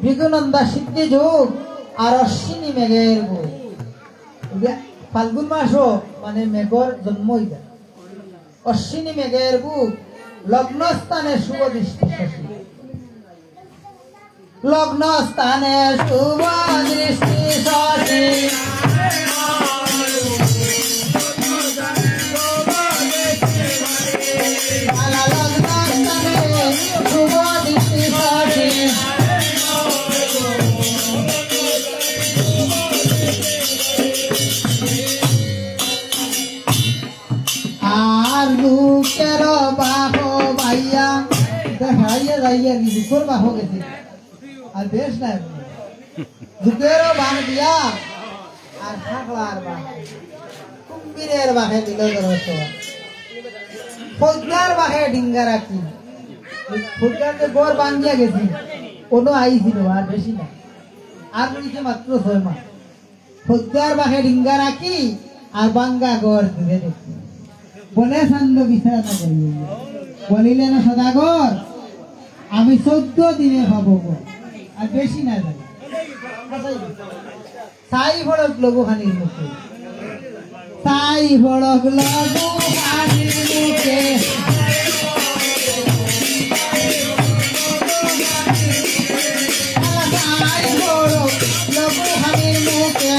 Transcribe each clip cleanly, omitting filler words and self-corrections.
ভৃগুনন্দা সিদ্ধি যুগ আর অশ্বিনী মেঘের বুক ফাল্গুন মাসও মানে মেঘর জন্ম হইবে অশ্বিনী মেঘের বুক লগ্ন স্থানে শুভ দৃষ্টি শশী লগ্ন স্থানে শুভ দৃষ্টি শশী আর লোকের বাহ ভাইয়া দেখাইয়া যাইয়া দুপুর বাহ গেছে আর বেশ নাই দুপুরেরও বাঘ দিয়া আর থাকলার বাঘ কুম্ভীরের বাঘে দিল ফৌজদার বাঘে ডিঙ্গা রাখি ফৌজদার যে গড় বাঙ্গিয়া গেছি কোনো আইছিল আর বেশি না আর রয়েছে মাত্র 6 মাস ফৌজদার বাঘে ডিঙ্গা রাখি আর বাঙ্গা গড় ধরে দেখি বলে সান্দ বিচার না করি বলিলে না সদাগর আমি 14 দিনে পাবো আর বেশি না যাই সাই ভড়ক লঘু খানির মুখে সাই ভড়ক লঘু খানির মুখে সাই ভড়ক লঘু খানির মুখে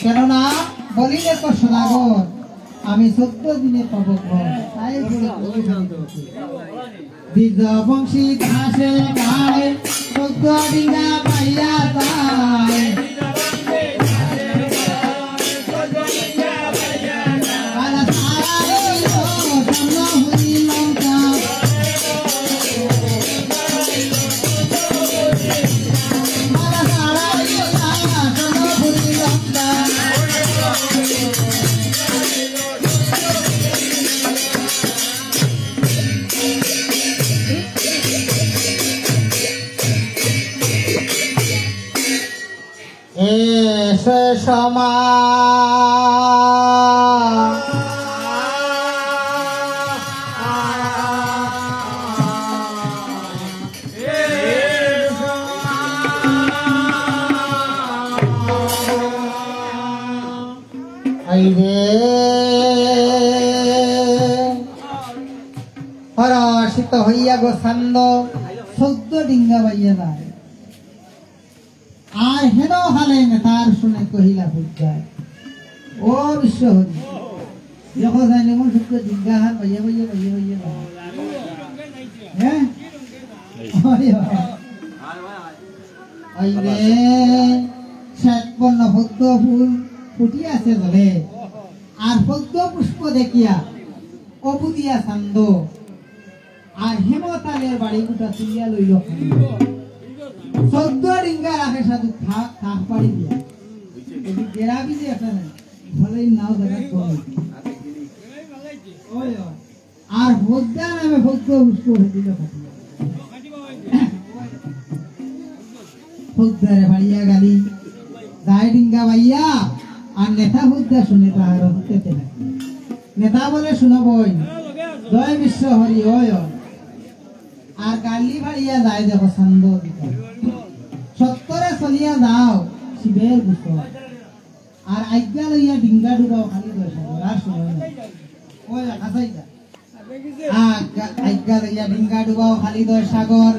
কেননা বলিলে তো সদাগর আমি 14 দিনে পাবো তাই দ্বিজ বংশী ঘাসে গায়ে 14 দিনা পাইয়া তাই সমা পরশিত হইয়া গো ছন্দ 14 ডিঙ্গা বাইয়া যায় আর হেন হালে নেতার শুনে কহিলা বুঝায় ও বিশ্ব হরি যখন যাই নেমন শুক্র ডিঙ্গা হার বাইয়া বাইয়া বাইয়া বাইয়া হ্যাঁ ওই রে শ্বেতবর্ণ পদ্ম ফুল ফুটি আছে বলে আর পদ্ম পুষ্প দেখিয়া অবুদিয়া ছন্দ আর হেমতালের বাড়ি গুটা তুলিয়া লইল 14 ডিঙ্গা রাখে সাধু থাক পাড়ি দিয়া গেরাবি যে একটা ভালোই নাও জায়গা কম আর ভোজ্জা নামে ভোজ্য পুষ্প দিল ভোজ্জারে বাড়িয়া গালি গায়ে ডিঙ্গা বাইয়া আর নেতা ভোজ্জা শুনে তাহার হতে নেতা বলে শুনবই জয় বিশ্ব হরি ওয় আর গালি ভাড়িয়া যায় দেখো ছন্দ সত্তরে চলিয়া যাও শিবের বুক আর আজ্ঞা লইয়া ডিঙ্গা ডুবাও খালি আর শুনে ওই আসাইটা আজ্ঞা লইয়া ডিঙ্গা ডুবাও খালি সাগর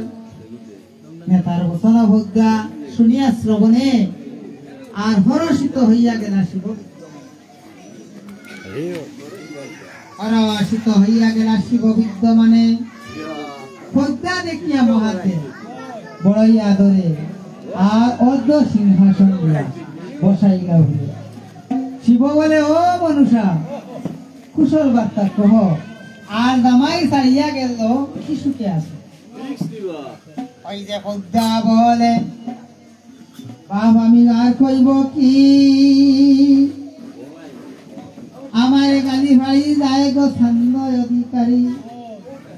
নেতার ঘোষণা ভোজ্ঞা শুনিয়া শ্রবণে আর হরষিত হইয়া গেলা শিব হরষিত হইয়া গেলা শিব বিদ্যমানে ভোজ্ঞা দেখিয়া মহাতে বড়ই আদরে আর অর্ধ সিংহাসন দিয়া বসাইলা হইল শিব বলে ও মনুষা কুশল বার্তা কহ আর দামাই ছাড়িয়া গেল কি সুখে আছে ওই যে ভোজ্ঞা বলে বাপ আমি আর কইব কি আমার গালি ভাই যায় গো ছন্দ অধিকারী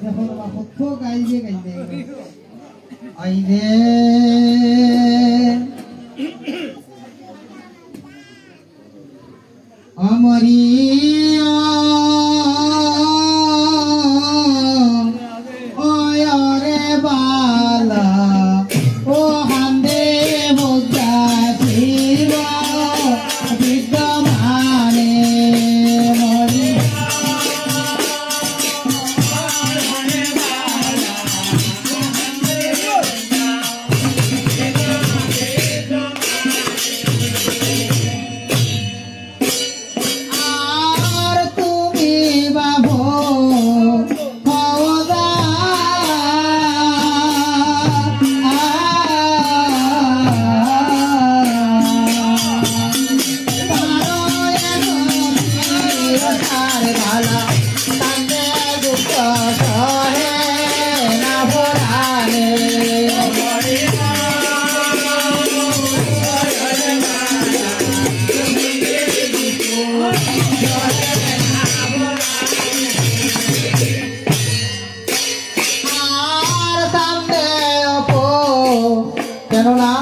দেখো বাবা কত গাইবে গাইবে ওই রে অমরি সংসার ভালা কান্দে দুঃখ সহে না ভরালে কেননা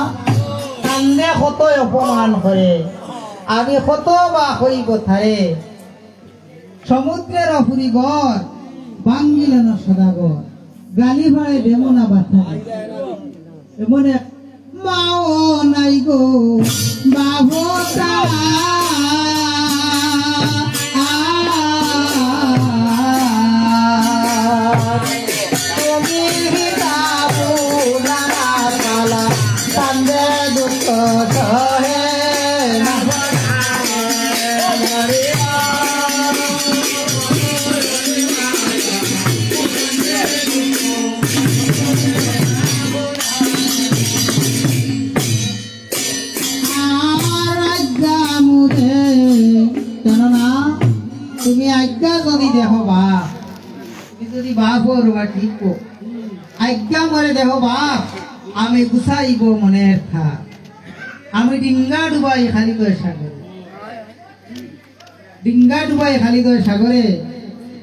কান্দে কত অপমান করে আমি কত বা হইব থারে সমুদ্রের অপুরি গড় বাঙ্গিলেন সদাগর গালি ভাড়ে দেমনা বাথা এমন এক মাও নাই গো বাবতা তুমি আজ্ঞা যদি দেহ বাপ তুমি যদি বাপ বা ঠিক আজ্ঞা মরে দেহ বাপ আমি গুছাইব মনের থা আমি ডিঙ্গা ডুবাই খালিদয় সাগরে ডিঙ্গা ডুবাই খালিদয় সাগরে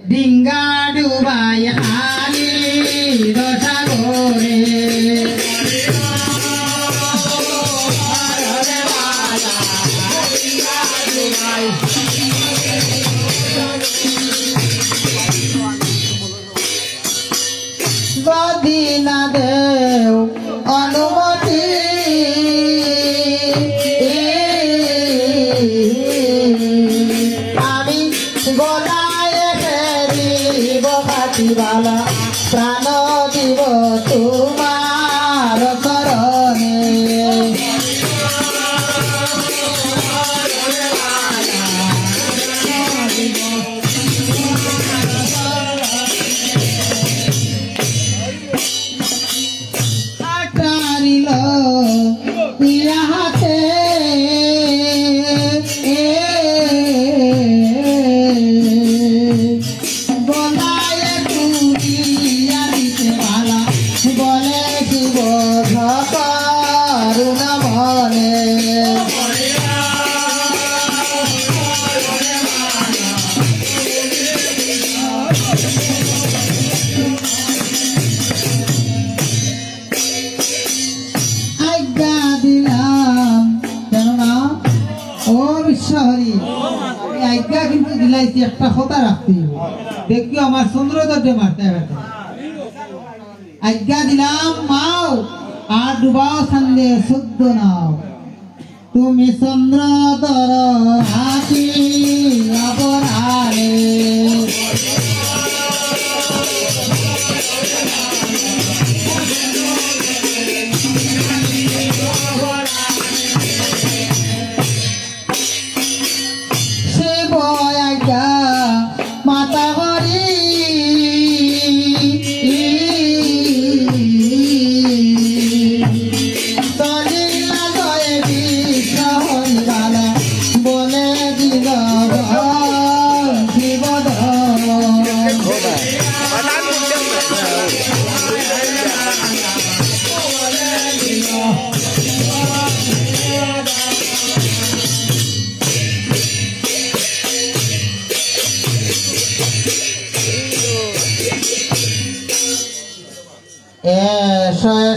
ডিঙ্গা ডুবাই খালিদয় সাগরে যদি না দেও অনুমতি আমি গলায় ফেরিব কাটিবালা প্রাণ দিব তোমার চরণে আজ্ঞা কিন্তু দিলাইছি একটা কথা রাখতে দেখি আমার চন্দ্রদর্জে মারতে আজ্ঞা দিলাম মাও আর ডুবাও সান্দে শুদ্ধ নাও তুমি চন্দ্রদর হাসি অপরালে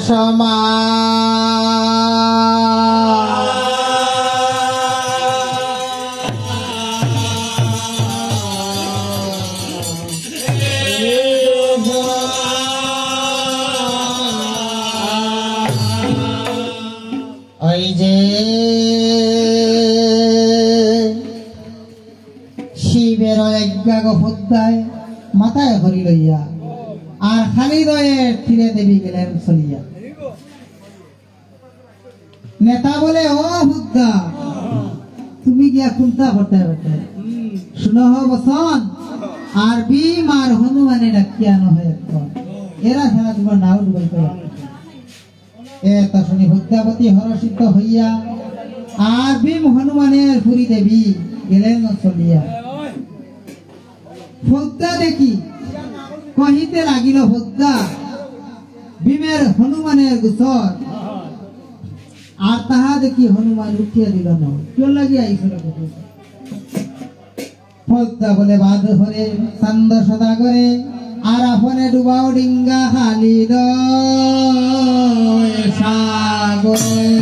সমা ওই যে শিবের আজ্ঞা গফুদ্দায় মাথায় হরি লইয়া আর খালিদয়ের তীরে দেবী গেলেন চলিয়া নেতা বলে ও বুদ্ধা তুমি গিয়া কুন্তা করতে পারতে শুনো বসন আর ভীম আর হনুমানে ডাকিয়া নহে এখন এরা ছাড়া তোমার নাও ডুবাইতে তা শুনি বুদ্ধাবতী হরষিত হইয়া আর ভীম হনুমানের পুরী দেবী গেলেন চলিয়া ফদ্দা দেখি কহিতে লাগিল ফদ্দা ভীমের হনুমানের গোচর আর তাহা দেখি হনুমান উঠিয়া দিল না কেউ লাগিয়া আইসল ফদ্দা বলে বাদ হরে চান্দ সদা করে আর আপনে ডুবাও ডিঙ্গা হালিল সাগরে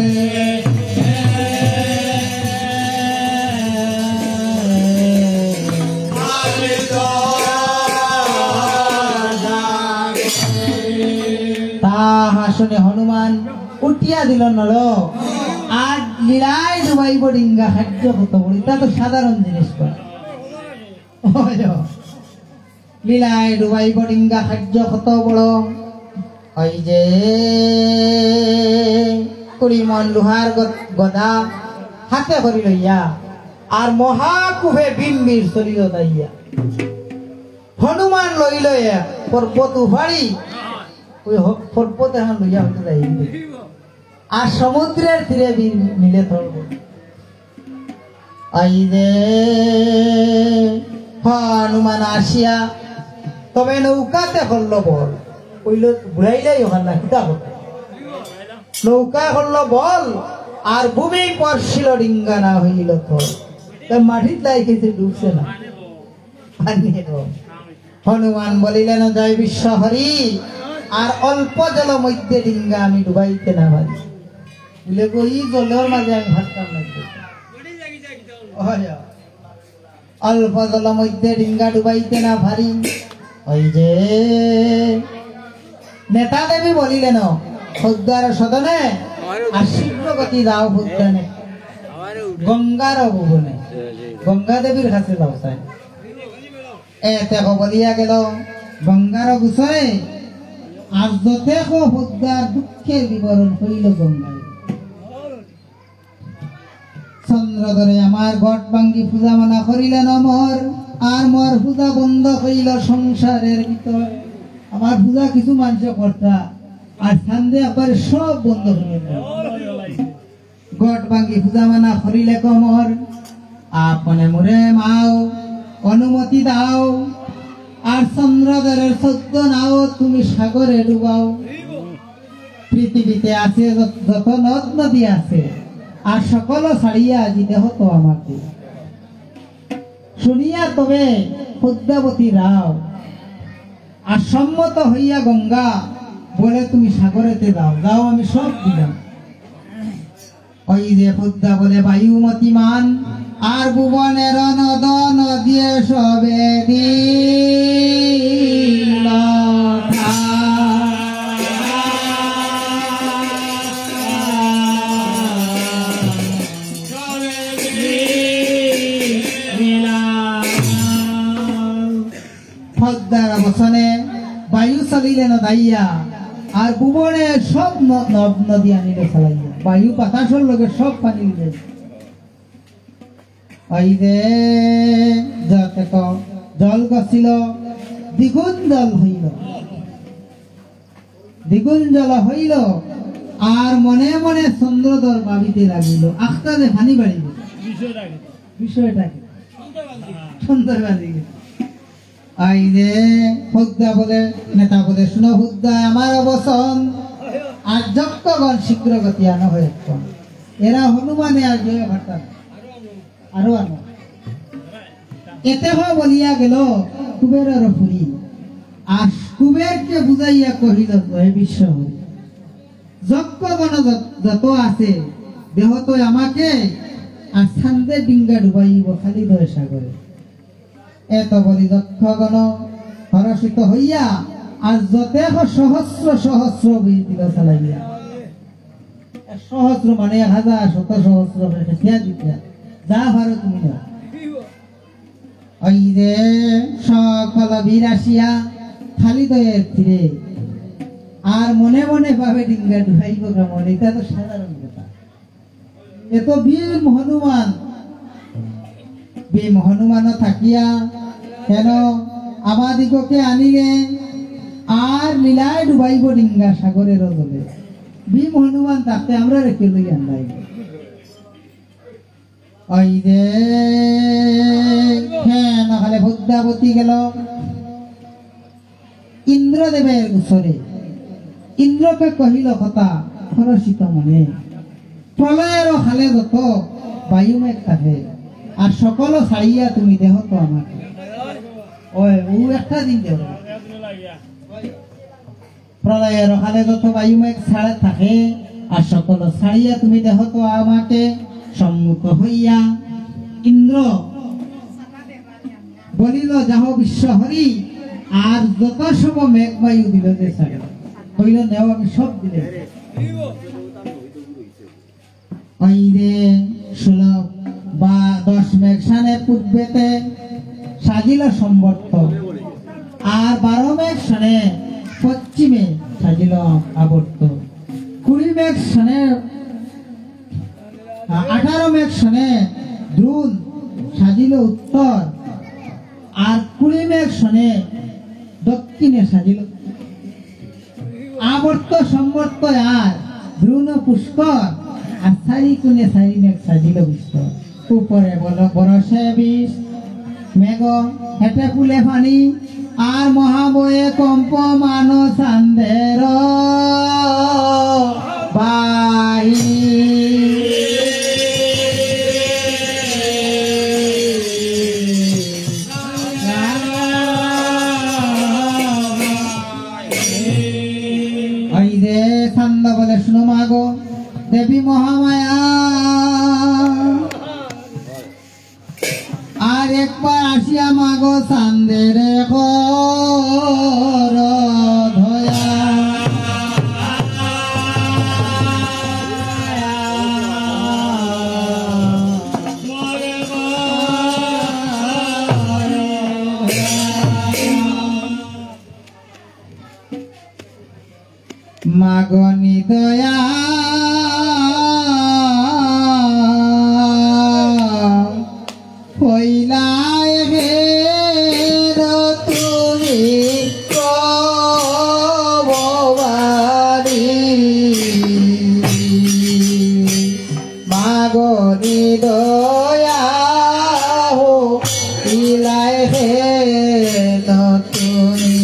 তাহা শুনে হনুমান উঠিয়া দিল নর আর লীলায় ডুবাইব ডিঙ্গা খাদ্য কত বড় তা তো সাধারণ জিনিস লীলায় ডুবাইব ডিঙ্গা খাদ্য কত বড় ওই যে 20 মণ লোহার গদা হাতে করি লইয়া আর মহাকুভে বিম্বির চলিল দাইয়া হনুমান লইল পর্বত উভাড়ি ওই পর্বত এখন লইয়া হইতে যাই আর সমুদ্রের তীরে মিলে ধরব এই যে হনুমান আসিয়া তবে নৌকাতে করল বল ওইল বুড়াইলাই ওখান না কিতা করতে নৌকা করল বল আর ভূমি পড়ছিল ডিঙ্গা না হইল তো মাটির লাইকেছে ডুবছে না হনুমান বলিলেন জয় বিশ্ব হরি আর অল্প জল মধ্যে ডিঙ্গা আমি ডুবাইতে না পারি বলে ওই জলের মাঝে আমি ভাবতাম না অল্প জল মধ্যে ডিঙ্গা ডুবাইতে না পারি ওই যে নেতা দেবী বলিলেন ফদ্দার সদনে আর শীঘ্র গতি যাও ফুদ্দানে গঙ্গার ভুবনে গঙ্গা দেবীর কাছে যাও চাই এতে বলিয়া গেল গঙ্গার গুছরে আর যতে ফুদ্দার দুঃখের বিবরণ হইল গঙ্গায় চন্দ্রধরে আমার গট ভাঙ্গি পূজা মানা করিলেন অমর আর মোর পূজা বন্ধ হইল সংসারের ভিতর আমার পূজা কিছু মানুষ কর্তা আর সান্দে একবার সব বন্ধ হয়ে গেল গট ভাঙ্গি পূজা মানা করিলে কমর আপনে মোরে মাও অনুমতি দাও আর চন্দ্রধরের সদ্য নাও তুমি সাগরে ডুবাও পৃথিবীতে আছে যত নদ নদী আছে আর সকল ছাড়িয়া দিতে হতো আমাকে শুনিয়া তবে পদ্মাবতী রাও আর সম্মত হইয়া গঙ্গা বলে তুমি সাগরেতে যাও যাও আমি সব দিলাম ওই যে পদ্মা বলে বায়ুমতি মান আর ভুবনের নদ নদী সবে দিল ফদ্দার বসনে বায়ু চলিলেন দাইয়া আর ভুবনে সব নদ নদী আনিলে চালাইয়া বায়ু বাতাসের লগে সব পানি দিলে ওই যে জল গছিল দ্বিগুণ জল হইল দ্বিগুণ জল হইল আর মনে মনে চন্দ্রধর ভাবিতে লাগিল আখতারে পানি বাড়িল বিষয়টা কি সুন্দর বাড়ি এই যে ফদ্দা বলে নেতা বলে শুনো ফদ্দা আমার অবসন আর যক্ষগণ শীঘ্র গতি আনো হয়ে এরা হনুমানে আর জয় ভাটা আরো আনো এতে বলিয়া গেল কুবেরের ফুরি আর কুবেরকে বুঝাইয়া কহিল জয় বিশ্ব হরি যক্ষগণ যত আছে দেহ তো আমাকে আর ছান্দে ডিঙ্গা ডুবাইব খালি দয় সাগরে এত বলি যক্ষগণ হরষিত হইয়া আর যতে সহস্র সহস্র বীর দিল চালাইয়া সহস্র মানে 1000 শত সহস্র যা ভারো তুমি না ওই যে সকল বীর আসিয়া খালি দয়ের তীরে আর মনে মনে ভাবে ডিঙ্গা ডুবাইব কেমন এটা তো সাধারণ কথা এত বীর হনুমান হনুমানও থাকিয়া কেন আমাদিগকে আনিলে আর লীলায় ডুবাইব ডিঙ্গা সাগরের জলে ভীম হনুমান তাতে আমরা রেখে লই আনলাই ওই যে না খালে বুদ্ধাবতী গেল ইন্দ্রদেবের উৎসরে ইন্দ্রকে কহিল কথা খরসিত মনে প্রলয়ের খালে যত বায়ুমেঘ থাকে আর সকল ছাড়িয়া তুমি দেহ তো আমাকে ওই ও একটা দিন দেহ প্রলয়ের খালে যত বায়ুমেঘ ছাড়ে থাকে আর সকল ছাড়িয়া তুমি দেহ তো আমাকে সম্মুখ হইয়া ইন্দ্র বলিল যাহ বিশ্ব হরি আর যত সব মেঘ বায়ু দিল যে ছাড়ে কইল নেও আমি সব দিলে ওই রে 16 বা 10 মেঘ সানে পূর্বেতে সাজিল সম্বর্ত আর 12 মেঘ সানে পশ্চিমে সাজিল আবর্ত 20 মেঘ সানে 18 মেঘ সানে দ্রুল সাজিল উত্তর আর 20 মেঘ সানে দক্ষিণে সাজিল আবর্ত সম্বর্ত আর দ্রুণ পুষ্কর আর চারি কোণে চারি মেঘ সাজিল বিস্তর উপরে বলো বরসে বিষ মেঘ হেঁটে ফুলে পানি আর মহাবয়ে কম্প মান চান্দের বাহি ওই যে ছন্দ বলে শুনো মাগো দেবী মহামায়া আর একবার আসিয়া মাগো চান্দের ধয়া মাগনি দয়া হইলাই হে তুমি কবারি মাগনি দয়া হইলাই হে তুমি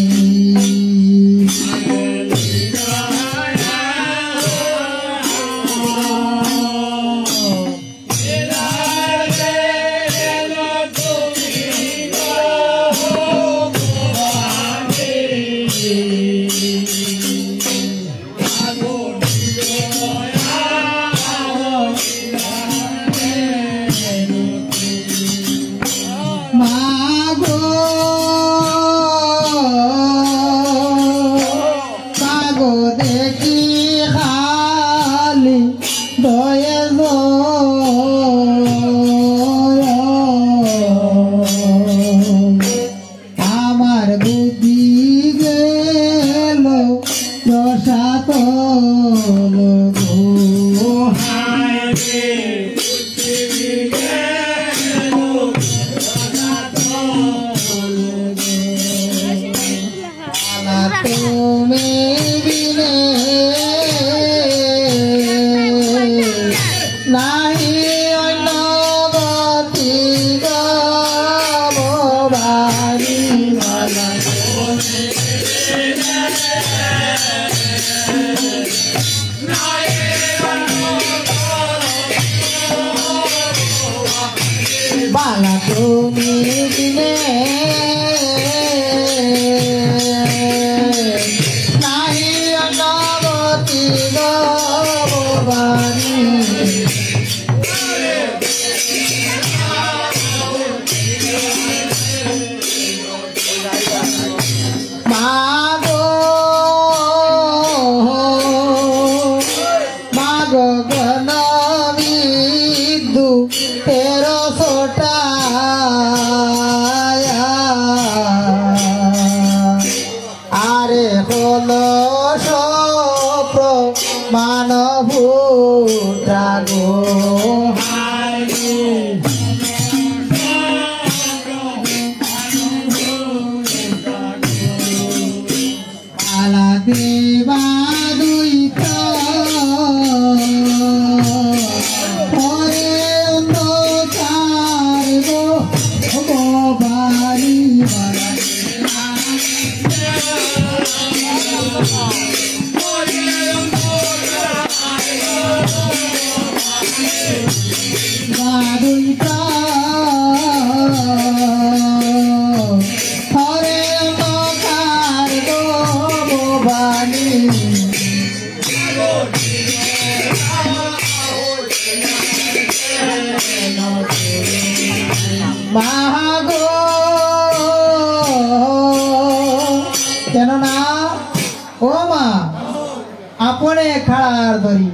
গলার দড়ি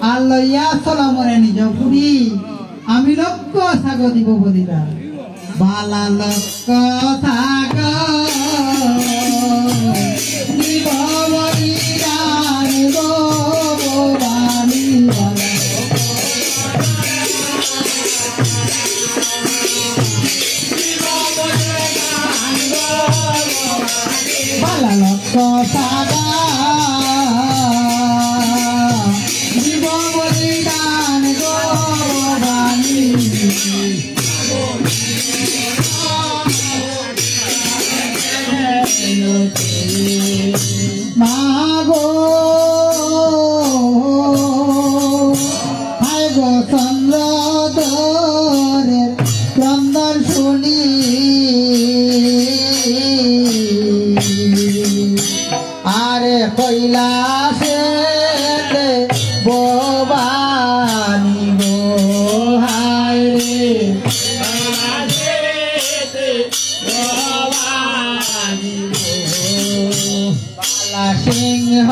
আর লইয়া চলা মরে নিজ পুরি আমি লক্ষ সাগ দিব বলিলা বালা লক্ষ সাগ দিব বলিলা গো বাণী বালা লক্ষ সাগ মাগো হায় গো চন্দ্র দরের ক্রন্দন শুনি আরে কৈলাসে বোবানি গো হায় সিংহ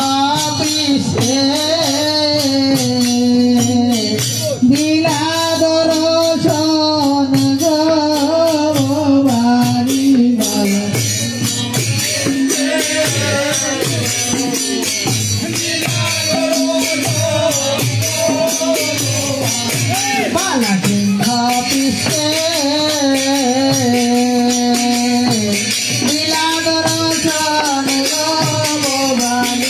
পিছে দিলা দর্শন গো বাড়ি বালা সিংহ পিছে দিলা দর্শন গো বাড়ি